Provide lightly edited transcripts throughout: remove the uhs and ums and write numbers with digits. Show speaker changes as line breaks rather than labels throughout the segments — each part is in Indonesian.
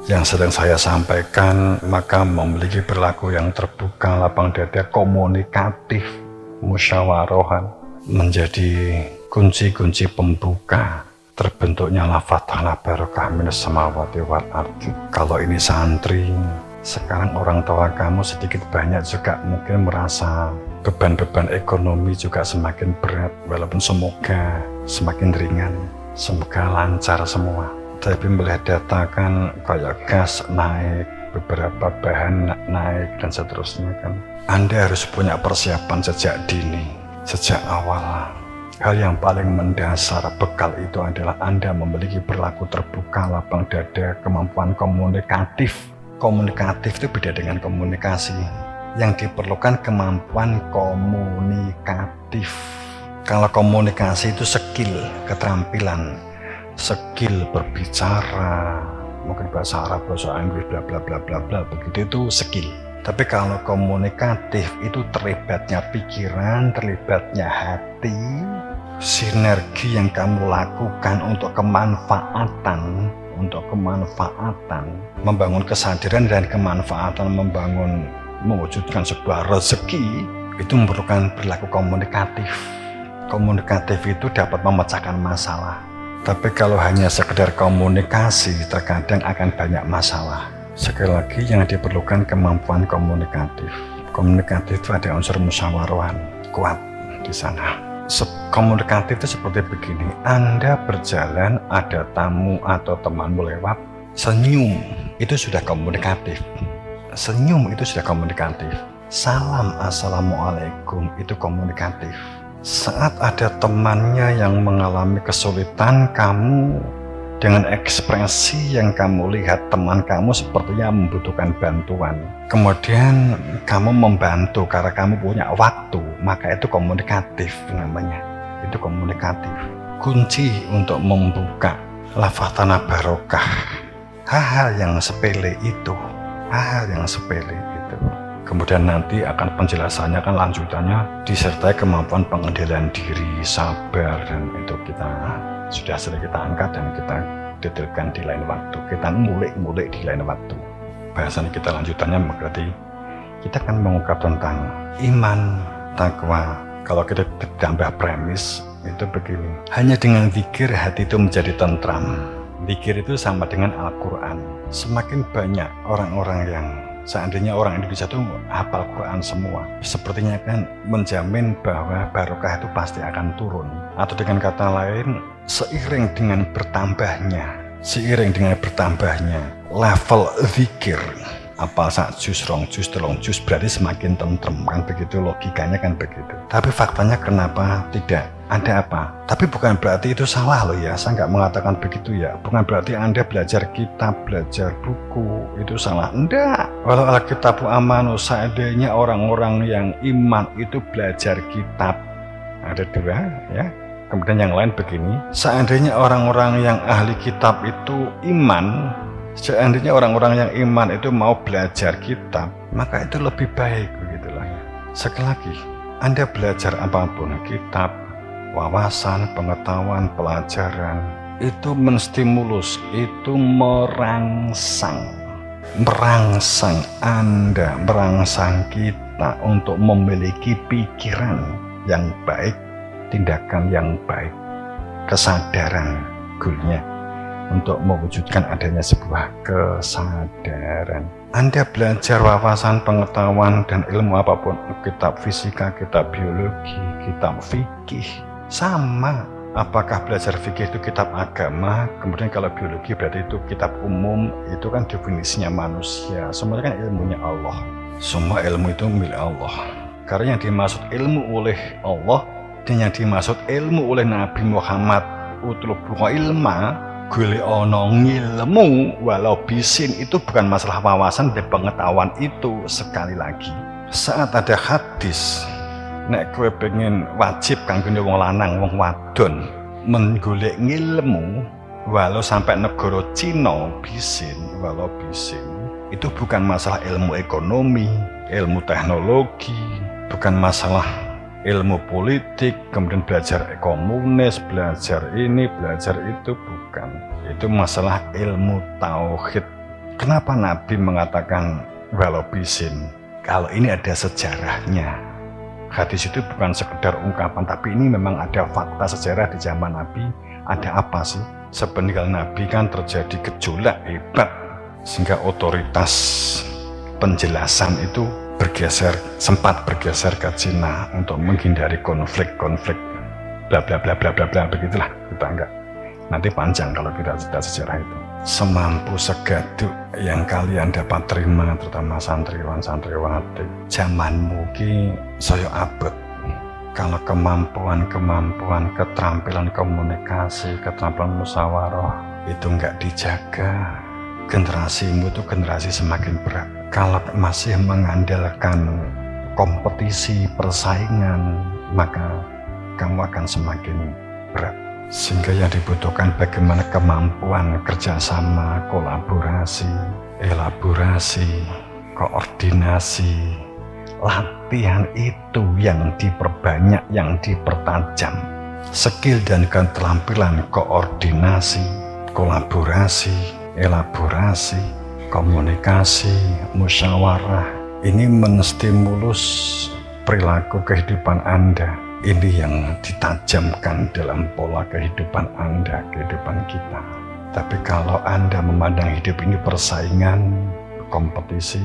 Yang sedang saya sampaikan, maka memiliki perilaku yang terbuka, lapang dada, komunikatif, musyawarohan, menjadi kunci-kunci pembuka terbentuknya la barokah minas samawati wal ardi. Kalau ini santri, sekarang orang tua kamu sedikit banyak juga mungkin merasa beban-beban ekonomi juga semakin berat, walaupun semoga semakin ringan, semoga lancar semua. Tapi melihat data kan kayak gas naik, beberapa bahan naik dan seterusnya kan. Anda harus punya persiapan sejak dini, sejak awal. Hal yang paling mendasar bekal itu adalah Anda memiliki perilaku terbuka, lapang dada, kemampuan komunikatif. Komunikatif itu beda dengan komunikasi. Yang diperlukan kemampuan komunikatif. Kalau komunikasi itu skill, keterampilan, skill berbicara, mungkin bahasa Arab, bahasa Inggris, bla bla bla bla bla, begitu itu skill. Tapi kalau komunikatif itu terlibatnya pikiran, terlibatnya hati, sinergi yang kamu lakukan untuk kemanfaatan, membangun kesadaran dan kemanfaatan, mewujudkan sebuah rezeki, itu memerlukan perilaku komunikatif. Komunikatif itu dapat memecahkan masalah. Tapi kalau hanya sekedar komunikasi, terkadang akan banyak masalah. Sekali lagi yang diperlukan kemampuan komunikatif. Komunikatif itu ada unsur musyawarah kuat di sana. Komunikatif itu seperti begini, Anda berjalan, ada tamu atau temanmu lewat, senyum, itu sudah komunikatif. Senyum itu sudah komunikatif. Salam assalamualaikum itu komunikatif. Saat ada temannya yang mengalami kesulitan, kamu dengan ekspresi yang kamu lihat teman kamu sepertinya membutuhkan bantuan, kemudian kamu membantu karena kamu punya waktu, maka itu komunikatif namanya. Itu komunikatif. Kunci untuk membuka lafazana barokah, hal-hal yang sepele itu, kemudian nanti akan penjelasannya, akan lanjutannya disertai kemampuan pengendalian diri, sabar, dan itu kita sudah sering kita angkat dan kita detailkan di lain waktu, kita ngulik di lain waktu. Bahasan kita lanjutannya berarti kita akan mengungkap tentang iman, takwa. Kalau kita tambah premis itu begini, hanya dengan zikir hati itu menjadi tentram. Zikir itu sama dengan Al-Quran. Semakin banyak orang-orang yang seandainya orang Indonesia itu hafal Quran semua, sepertinya kan menjamin bahwa barokah itu pasti akan turun. Atau dengan kata lain, seiring dengan bertambahnya level zikir, apal sak jus, rong jus, telung jus, berarti semakin tentrem, kan begitu logikanya, kan begitu. Tapi faktanya kenapa tidak? Ada apa? Tapi bukan berarti itu salah loh ya, saya nggak mengatakan begitu ya. Bukan berarti Anda belajar kitab, belajar buku itu salah. Enggak. Walau Alkitabu amanu, seandainya orang-orang yang iman itu belajar kitab, ada dua ya. Kemudian yang lain begini, seandainya orang-orang yang ahli kitab itu iman, seandainya orang-orang yang iman itu mau belajar kitab, maka itu lebih baik, begitulah ya. Sekali lagi, Anda belajar apapun, kitab, wawasan, pengetahuan, pelajaran, itu menstimulus, itu merangsang Anda, merangsang kita untuk memiliki pikiran yang baik, tindakan yang baik, kesadaran, goalnya untuk mewujudkan adanya sebuah kesadaran. Anda belajar wawasan, pengetahuan, dan ilmu apapun, kitab fisika, kitab biologi, kitab fikih, sama. Apakah belajar fikih itu kitab agama, kemudian kalau biologi berarti itu kitab umum, itu kan definisinya manusia, semuanya kan ilmunya Allah. Semua ilmu itu milik Allah. Karena yang dimaksud ilmu oleh Allah dan yang dimaksud ilmu oleh Nabi Muhammad, utlubul ilma, golek ana ngilmu walau bisin, itu bukan masalah wawasan dan pengetahuan itu. Sekali lagi, saat ada hadis nek kowe pengen wajib kanggo wong lanang wong wadon menggolek ngilmu walau sampai negara Cina bisin, walau bisin, itu bukan masalah ilmu ekonomi, ilmu teknologi, bukan masalah ilmu politik, kemudian belajar komunis, belajar ini, belajar itu, bukan. Itu masalah ilmu tauhid, Kenapa Nabi mengatakan walau bisin? Kalau ini ada sejarahnya. Hadis itu bukan sekedar ungkapan, tapi ini memang ada fakta sejarah di zaman Nabi. Ada apa sih? Sepeninggal Nabi kan terjadi gejolak hebat, sehingga otoritas penjelasan itu sempat bergeser ke Cina untuk menghindari konflik bla bla bla bla bla bla, begitulah. Kita enggak, nanti panjang kalau kita cerita sejarah itu. Semampu segaduk yang kalian dapat terima, terutama santriwan santriwati, zamanmu ki saya abot. Kalau kemampuan keterampilan komunikasi, keterampilan musyawarah itu enggak dijaga, generasimu itu generasi semakin berat. Kalau masih mengandalkan kompetisi, persaingan, maka kamu akan semakin berat. Sehingga yang dibutuhkan bagaimana kemampuan kerjasama, kolaborasi, elaborasi, koordinasi, latihan itu yang diperbanyak, yang dipertajam. Skill dan keterampilan koordinasi, kolaborasi, elaborasi, komunikasi, musyawarah, ini menstimulus perilaku kehidupan Anda. Ini yang ditajamkan dalam pola kehidupan Anda, kehidupan kita. Tapi kalau Anda memandang hidup ini persaingan, kompetisi,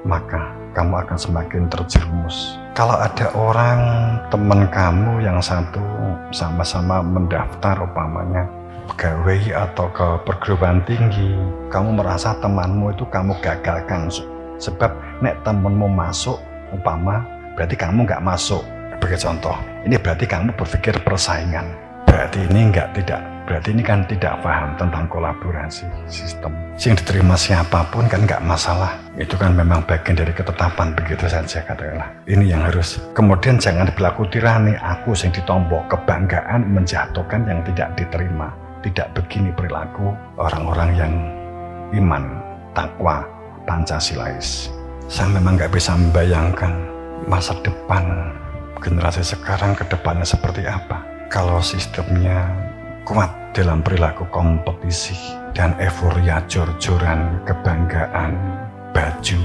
maka kamu akan semakin terjerumus. Kalau ada orang, teman kamu yang satu sama-sama mendaftar umpamanya pegawai atau ke perguruan tinggi, kamu merasa temanmu itu kamu gagalkan. Sebab nek temanmu masuk umpama, berarti kamu nggak masuk. Sebagai contoh, ini berarti kamu berpikir persaingan. Berarti ini kan tidak paham tentang kolaborasi sistem. Yang diterima siapapun kan nggak masalah. Itu kan memang bagian dari ketetapan, begitu saja katakanlah. Ini yang harus. Kemudian jangan berlaku tirani, aku yang ditombok, kebanggaan menjatuhkan yang tidak diterima. Tidak begini perilaku orang-orang yang iman, takwa, Pancasilais. Saya memang nggak bisa membayangkan masa depan generasi sekarang ke depannya seperti apa. Kalau sistemnya kuat dalam perilaku kompetisi dan euforia jor-joran, kebanggaan, baju,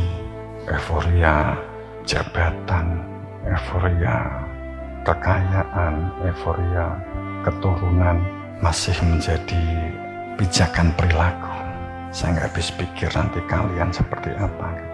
euforia jabatan, euforia kekayaan, euforia keturunan masih menjadi pijakan perilaku. Saya nggak habis pikir nanti kalian seperti apa.